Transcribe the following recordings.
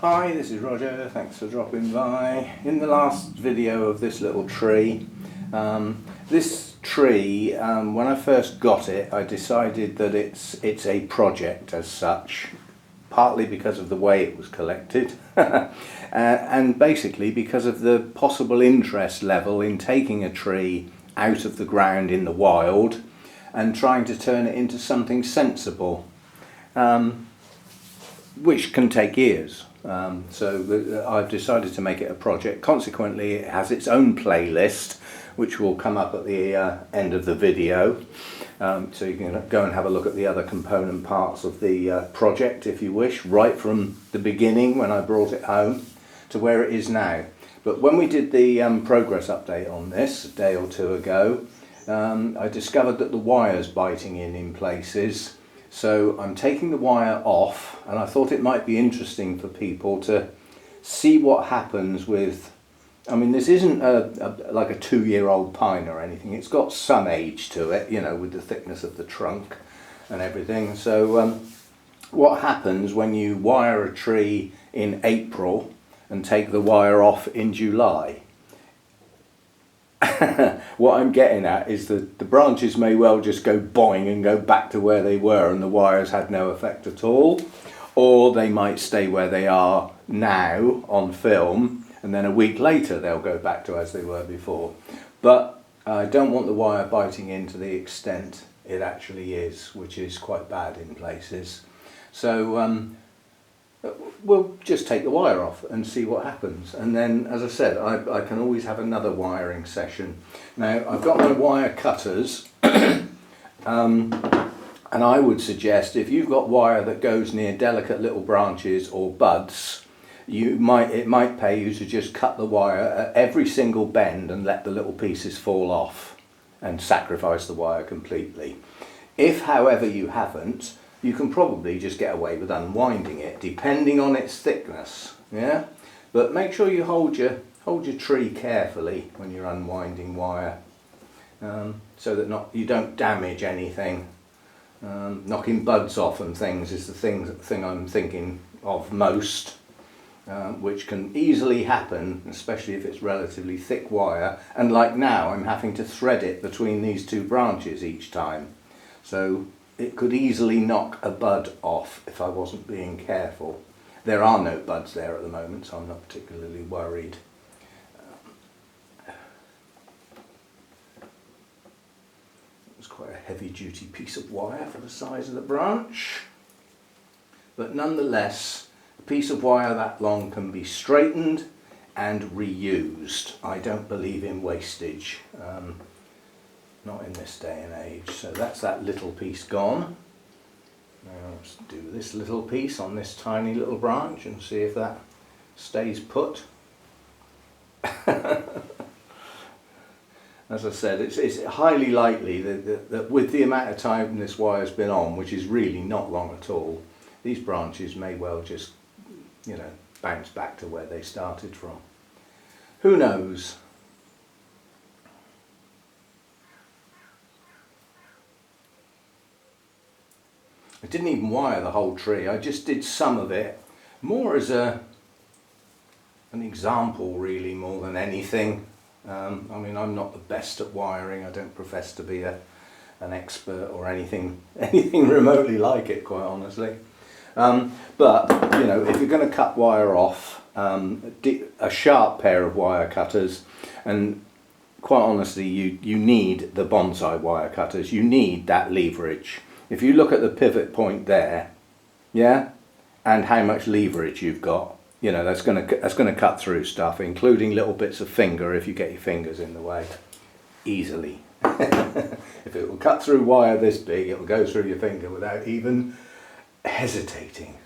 Hi, this is Roger, thanks for dropping by. In the last video of this little tree, when I first got it, I decided that it's a project as such, partly because of the way it was collected and basically because of the possible interest level in taking a tree out of the ground in the wild and trying to turn it into something sensible, which can take years. So I've decided to make it a project. Consequently, it has its own playlist, which will come up at the end of the video. So you can go and have a look at the other component parts of the project if you wish, right from the beginning when I brought it home to where it is now. But when we did the progress update on this a day or two ago, I discovered that the wire's biting in places. So I'm taking the wire off, and I thought it might be interesting for people to see what happens with, I mean, this isn't like a 2-year-old pine or anything. It's got some age to it, you know, with the thickness of the trunk and everything. So what happens when you wire a tree in April and take the wire off in July? What I'm getting at is that the branches may well just go boing and go back to where they were and the wires had no effect at all, or they might stay where they are now on film and then a week later they'll go back to as they were before. But I don't want the wire biting in to the extent it actually is, which is quite bad in places. So we'll just take the wire off and see what happens, and then, as I said, I can always have another wiring session. Now I've got my wire cutters and I would suggest if you've got wire that goes near delicate little branches or buds, it might pay you to just cut the wire at every single bend and let the little pieces fall off and sacrifice the wire completely. If, however, you haven't, you can probably just get away with unwinding it, depending on its thickness. Yeah, but make sure you hold your tree carefully when you're unwinding wire, so that you don't damage anything. Knocking buds off and things is the thing I'm thinking of most, which can easily happen, especially if it's relatively thick wire. And like now, I'm having to thread it between these two branches each time, so it could easily knock a bud off if I wasn't being careful. There are no buds there at the moment, so I'm not particularly worried. It's quite a heavy duty piece of wire for the size of the branch, but nonetheless a piece of wire that long can be straightened and reused. I don't believe in wastage. Not in this day and age. So that's that little piece gone. Now let's do this little piece on this tiny little branch and see if that stays put. As I said, it's highly likely that with the amount of time this wire's been on, which is really not long at all, these branches may well just, you know, bounce back to where they started from. Who knows? I didn't even wire the whole tree, I just did some of it, more as an example really, more than anything. I mean, I'm not the best at wiring, I don't profess to be an expert or anything remotely like it, quite honestly. But, you know, if you're going to cut wire off, a sharp pair of wire cutters, and quite honestly you need the Bonsai wire cutters, you need that leverage. If you look at the pivot point there, yeah, and how much leverage you've got, you know, that's going to cut through stuff, including little bits of finger if you get your fingers in the way, easily. If it will cut through wire this big, it will go through your finger without even hesitating.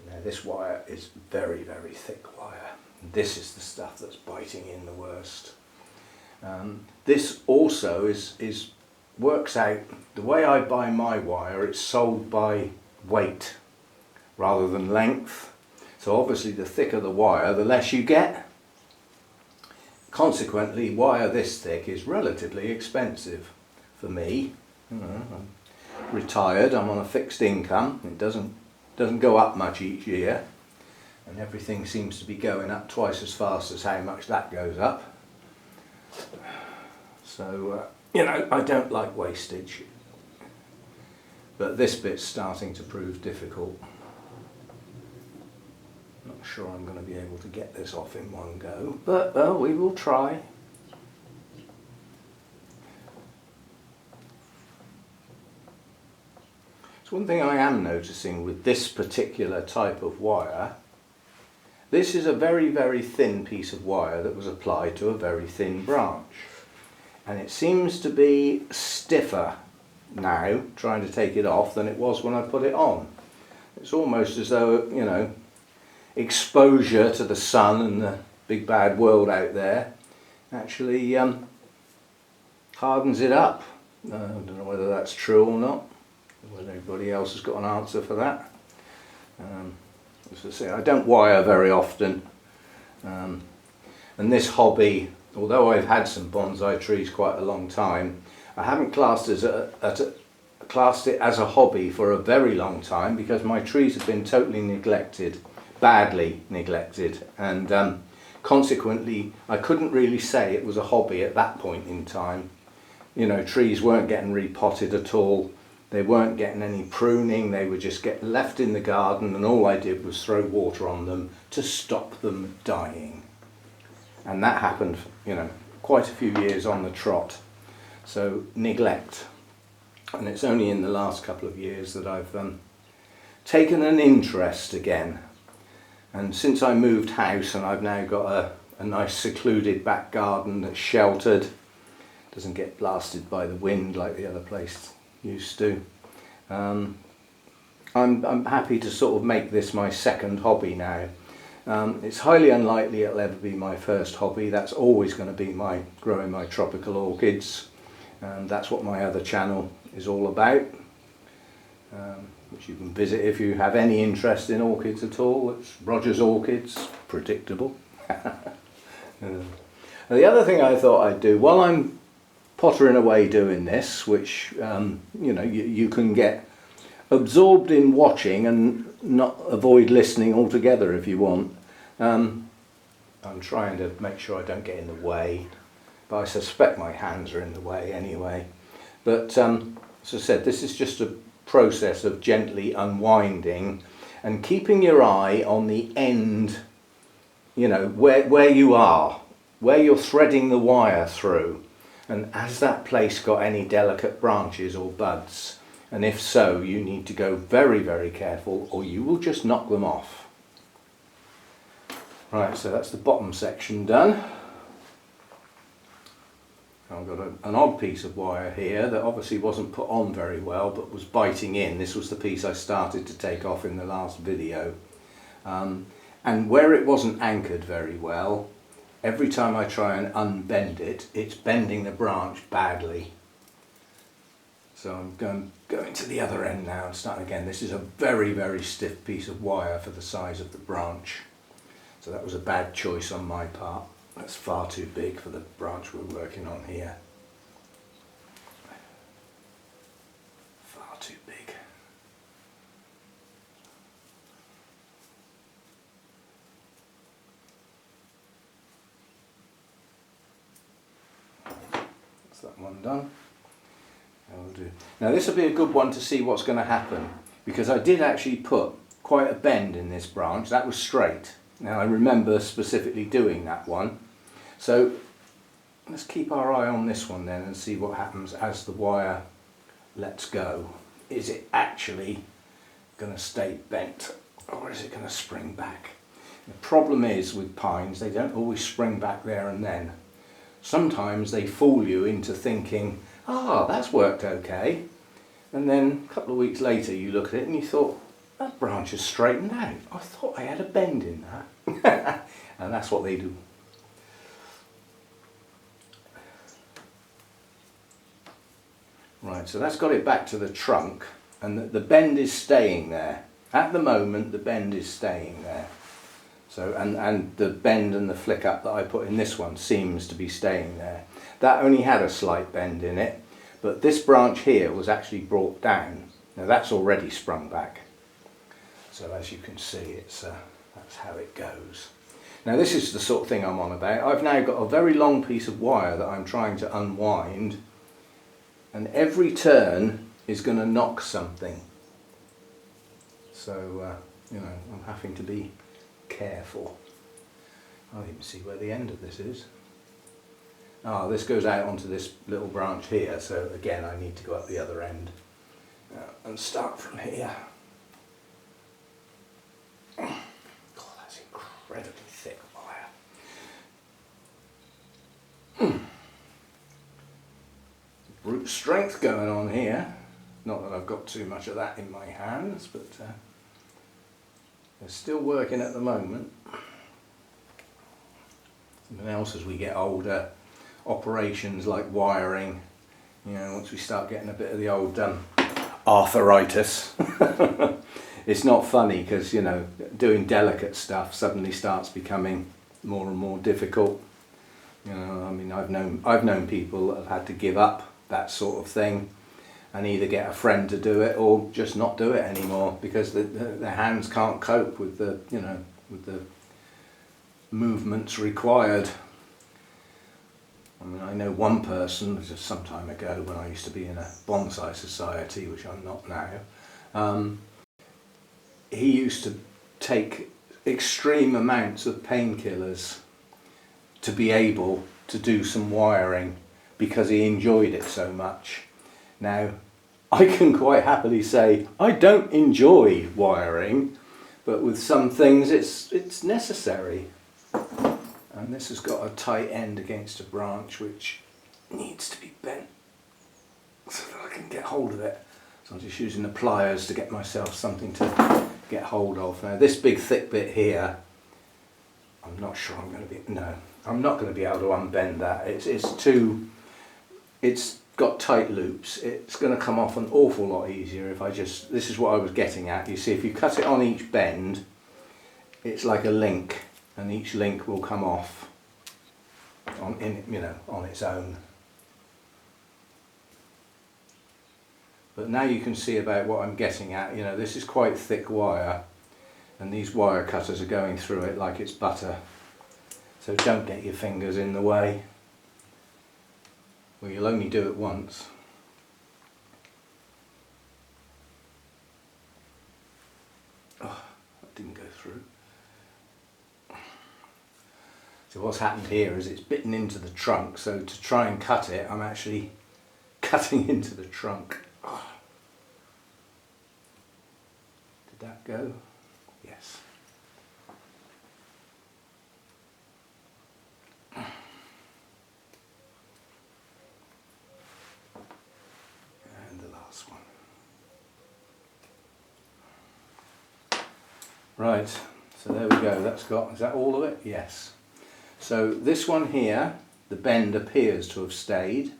Now this wire is very, very thick wire. This is the stuff that's biting in the worst. This also works out, the way I buy my wire, it's sold by weight rather than length. So obviously the thicker the wire, the less you get. Consequently, wire this thick is relatively expensive for me. You know, I'm retired, I'm on a fixed income, it doesn't go up much each year. and everything seems to be going up twice as fast as how much that goes up. So, you know, I don't like wastage, but this bit's starting to prove difficult. Not sure I'm going to be able to get this off in one go, but well, we will try. So one thing I am noticing with this particular type of wire, this is a very, very thin piece of wire that was applied to a very thin branch. And it seems to be stiffer now, trying to take it off, than it was when I put it on. It's almost as though, you know, exposure to the sun and the big bad world out there actually hardens it up. I don't know whether that's true or not, whether anybody else has got an answer for that. As I say, I don't wire very often, and this hobby, although I've had some bonsai trees quite a long time, I haven't classed it as a hobby for a very long time, because my trees have been totally neglected, badly neglected, and consequently I couldn't really say it was a hobby at that point in time. You know, trees weren't getting repotted at all, they weren't getting any pruning, they would just get left in the garden, and all I did was throw water on them to stop them dying. And that happened, you know, quite a few years on the trot. So neglect. And it's only in the last couple of years that I've taken an interest again. And since I moved house, and I've now got a nice secluded back garden that's sheltered, doesn't get blasted by the wind like the other place used to, I'm happy to sort of make this my second hobby now. It's highly unlikely it'll ever be my first hobby. That's always going to be growing my tropical orchids, and that's what my other channel is all about, which you can visit if you have any interest in orchids at all. It's Roger's Orchids, predictable. The other thing I thought I'd do while I'm pottering away doing this, which you know, you can get absorbed in watching and not avoid listening altogether if you want. I'm trying to make sure I don't get in the way, but I suspect my hands are in the way anyway. But as I said, this is just a process of gently unwinding and keeping your eye on the end, you know, where you are, where you're threading the wire through. And has that place got any delicate branches or buds? And if so, you need to go very, very careful, or you will just knock them off. Right, so that's the bottom section done. I've got an odd piece of wire here that obviously wasn't put on very well, but was biting in. This was the piece I started to take off in the last video. And where it wasn't anchored very well, every time I try and unbend it, it's bending the branch badly. So I'm going to the other end now and starting again. This is a very, very stiff piece of wire for the size of the branch. So that was a bad choice on my part. That's far too big for the branch we're working on here. Far too big. That's that one done. That'll do. Now this will be a good one to see what's going to happen, because I did actually put quite a bend in this branch. That was straight. Now I remember specifically doing that one. So let's keep our eye on this one then and see what happens as the wire lets go. Is it actually going to stay bent, or is it going to spring back? The problem is with pines, they don't always spring back there and then. Sometimes they fool you into thinking, that's worked okay, and then a couple of weeks later you look at it and you thought, that branch is straightened out. I thought I had a bend in that. And that's what they do. Right, so that's got it back to the trunk, and the bend is staying there. At the moment the bend is staying there. So, and the bend and the flick up that I put in this one seems to be staying there. That only had a slight bend in it, but this branch here was actually brought down. Now that's already sprung back. So as you can see, it's That's how it goes. Now this is the sort of thing I'm on about. I've now got a very long piece of wire that I'm trying to unwind, and every turn is going to knock something. So, you know, I'm having to be careful. I can't even see where the end of this is. Ah, this goes out onto this little branch here, so again I need to go up the other end and start from here. God, that's incredibly thick wire. Brute strength going on here. Not that I've got too much of that in my hands, but they're still working at the moment. Something else as we get older, operations like wiring, you know, once we start getting a bit of the old arthritis, it's not funny because, you know, doing delicate stuff suddenly starts becoming more and more difficult. You know, I mean, I've known people that have had to give up that sort of thing and either get a friend to do it or just not do it anymore because their hands can't cope with the, you know, with the movements required. I mean, I know one person, just some time ago when I used to be in a Bonsai society, which I'm not now, he used to take extreme amounts of painkillers to be able to do some wiring because he enjoyed it so much. Now, I can quite happily say I don't enjoy wiring, but with some things it's necessary. And this has got a tight end against a branch which needs to be bent so that I can get hold of it. So I'm just using the pliers to get myself something to get hold of. Now this big thick bit here, I'm not sure I'm going to be, no, I'm not going to be able to unbend that. It's got tight loops. It's going to come off an awful lot easier if I just, this is what I was getting at. You see, if you cut it on each bend, it's like a link, and each link will come off on its own. But now you can see about what I'm getting at. You know, this is quite thick wire, and these wire cutters are going through it like it's butter. So don't get your fingers in the way. Well, you'll only do it once. Oh, that didn't go through. So what's happened here is it's bitten into the trunk, so to try and cut it, I'm actually cutting into the trunk. Oh. Did that go? Yes. And the last one. Right, so there we go. That's got, is that all of it? Yes. So this one here, the bend appears to have stayed.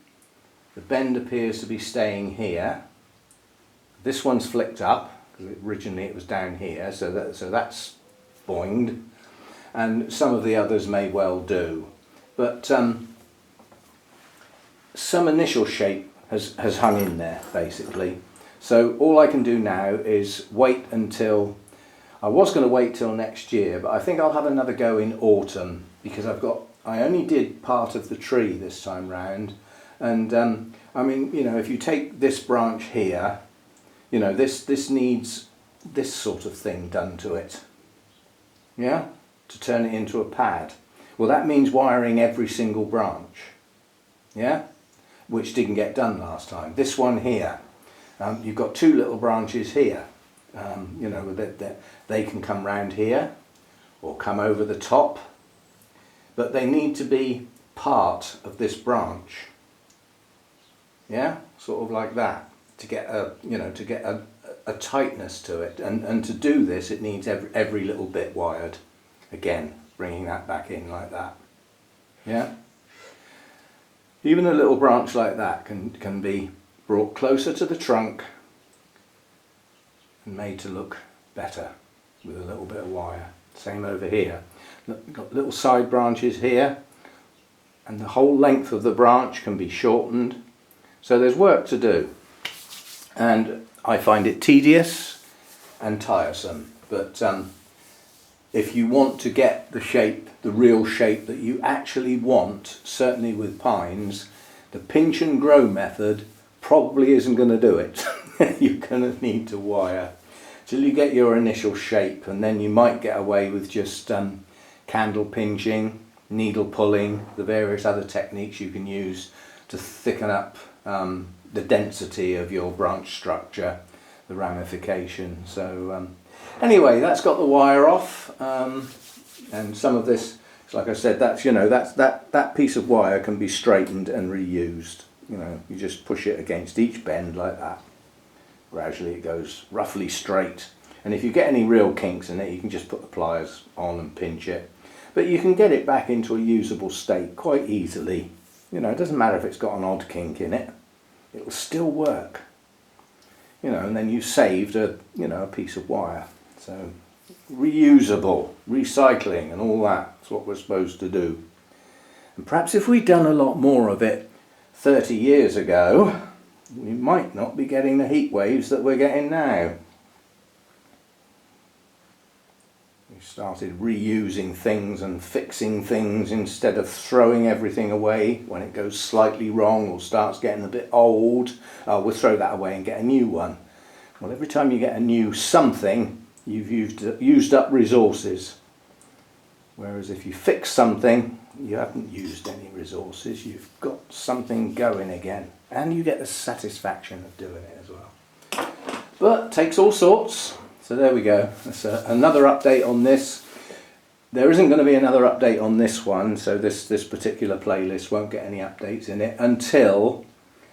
The bend appears to be staying here. This one's flicked up, because originally it was down here, so that's boinged. And some of the others may well do. But some initial shape has hung in there, basically. So all I can do now is wait until, I was going to wait till next year, but I think I'll have another go in autumn, because I only did part of the tree this time round, and I mean, you know, if you take this branch here, you know, this needs this sort of thing done to it, yeah, to turn it into a pad. Well, that means wiring every single branch, yeah, which didn't get done last time. This one here, you've got two little branches here, you know, they can come round here or come over the top, but they need to be part of this branch, yeah, sort of like that, to get a, you know, to get a tightness to it, and to do this it needs every little bit wired. Again, bringing that back in like that, yeah. Even a little branch like that can be brought closer to the trunk and made to look better with a little bit of wire. Same over here. Look, got little side branches here, and the whole length of the branch can be shortened. So there's work to do, and I find it tedious and tiresome, but if you want to get the shape, the real shape that you actually want, certainly with pines, the pinch and grow method probably isn't going to do it. You're going to need to wire till you get your initial shape, and then you might get away with just candle pinching, needle pulling, the various other techniques you can use to thicken up the density of your branch structure, the ramification. So anyway, that's got the wire off, and some of this, like I said, that's, you know, that piece of wire can be straightened and reused. You know, you just push it against each bend like that. Gradually it goes roughly straight, and if you get any real kinks in it, you can just put the pliers on and pinch it. But you can get it back into a usable state quite easily. You know, it doesn't matter if it's got an odd kink in it, it will still work. You know, and then you saved a piece of wire. So reusable, recycling and all that's what we're supposed to do. And perhaps if we'd done a lot more of it 30 years ago, we might not be getting the heat waves that we're getting now. We started reusing things and fixing things instead of throwing everything away when it goes slightly wrong or starts getting a bit old. We'll throw that away and get a new one. Well, every time you get a new something, you've used up resources. Whereas if you fix something, you haven't used any resources. You've got something going again, and you get the satisfaction of doing it as well. But takes all sorts. So there we go. That's another update on this. There isn't going to be another update on this one, so this particular playlist won't get any updates in it until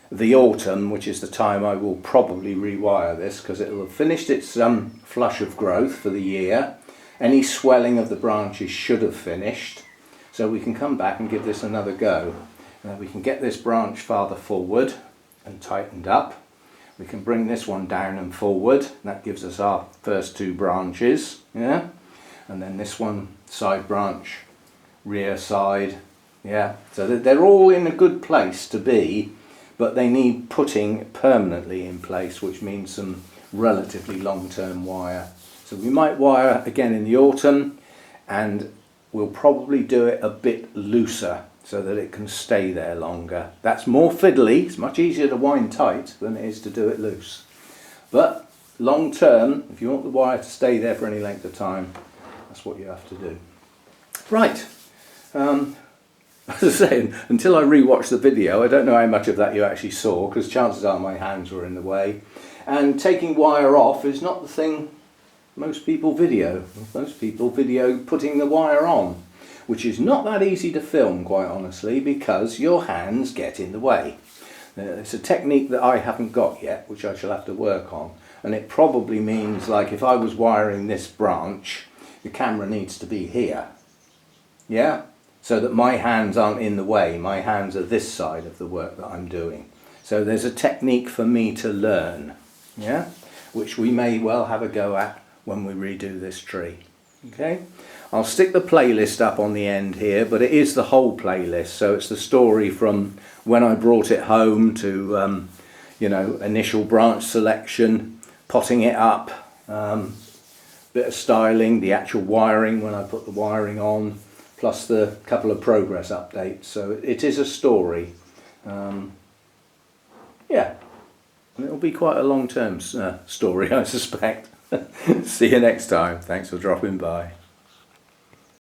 the autumn, which is the time I will probably rewire this, because it will have finished its flush of growth for the year. Any swelling of the branches should have finished, so we can come back and give this another go. We can get this branch farther forward and tightened up. We can bring this one down and forward. That gives us our first two branches, yeah. And then this one, side branch, rear side, yeah. So they're all in a good place to be, but they need putting permanently in place, which means some relatively long-term wire. So we might wire again in the autumn, and we'll probably do it a bit looser so that it can stay there longer. That's more fiddly. It's much easier to wind tight than it is to do it loose. But long term, if you want the wire to stay there for any length of time, that's what you have to do. Right. As I say, until I rewatched the video, I don't know how much of that you actually saw, because chances are my hands were in the way. And taking wire off is not the thing most people video. Most people video putting the wire on, which is not that easy to film, quite honestly, because your hands get in the way. It's a technique that I haven't got yet, which I shall have to work on. And it probably means, like, if I was wiring this branch, the camera needs to be here. Yeah? So that my hands aren't in the way. My hands are this side of the work that I'm doing. So there's a technique for me to learn, yeah? Which we may well have a go at when we redo this tree. Okay? I'll stick the playlist up on the end here, but it is the whole playlist. So it's the story from when I brought it home to, you know, initial branch selection, potting it up, bit of styling, the actual wiring when I put the wiring on, plus the couple of progress updates. So it is a story. Yeah, and it'll be quite a long-term story, I suspect. See you next time. Thanks for dropping by.